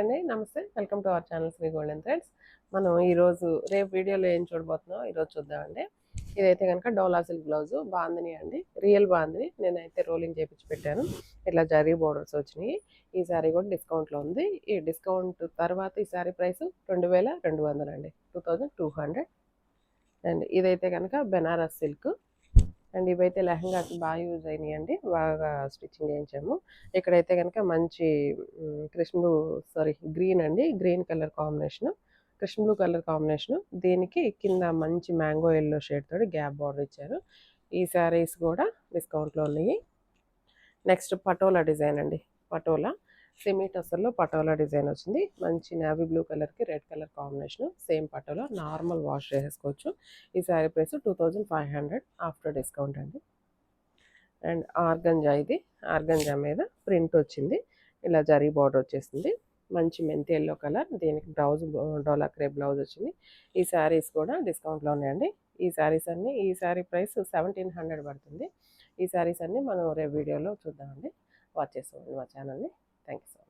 అండి నమస్తే, welcome to our channel Sri golden threads. మనం ఈరోజు రేపు వీడియోలో ఏం చూడబోతున్నాం ఈరోజు చూద్దామండి. ఇదైతే కనుక డోలా సిల్క్ బ్లౌజ్ బాందిని అండి, రియల్ బాందిని. నేనైతే రోలింగ్ చేపించి పెట్టాను. ఇట్లా జరీ బోర్డర్స్ వచ్చినాయి. ఈ శారీ కూడా డిస్కౌంట్లో ఉంది. ఈ డిస్కౌంట్ తర్వాత ఈ శారీ ప్రైస్ 2200 అండి, 2200. అండ్ ఇదైతే కనుక బెనారస్ సిల్క్. అండ్ ఇవైతే లెహంగాకి బాగా యూజ్ అయినాయండి, బాగా స్టిచ్చింగ్ చేయించాము. ఇక్కడైతే కనుక మంచి గ్రీన్ అండి, green colour combination, Krishna blue colour combination. దీనికి కింద మంచి మ్యాంగో ఎల్లో షేడ్ తోటి గ్యాప్ బార్డర్ ఇచ్చారు. ఈ శారీస్ కూడా డిస్కౌంట్లో ఉన్నాయి. నెక్స్ట్ పటోలా డిజైన్ అండి, పటోలా సెమీ టసర్లో పటోలా డిజైన్ వచ్చింది. మంచి నేవీ బ్లూ కలర్కి red colour combination. Same patola, normal wash చేసేసుకోవచ్చు. ఈ శారీ ప్రైస్ 2500 ఆఫ్టర్ డిస్కౌంట్ అండి. అండ్ ఆర్గంజా, ఇది ఆర్గంజా మీద ప్రింట్ వచ్చింది. ఇలా జరీ బార్డర్ వచ్చేసింది. మంచి మెంతి ఎల్లో కలర్. దీనికి బ్లౌజ్ డోలా క్రేప్ బ్లౌజ్ వచ్చింది. ఈ శారీస్ కూడా డిస్కౌంట్లో ఉన్నాయండి. ఈ శారీస్ అన్నీ, ఈ శారీ ప్రైస్ 1700 పడుతుంది. ఈ శారీస్ అన్నీ మనం రేపు వీడియోలో చూద్దామండి. వాచ్ చేసుకోండి మా ఛానల్ని. Thank you so much.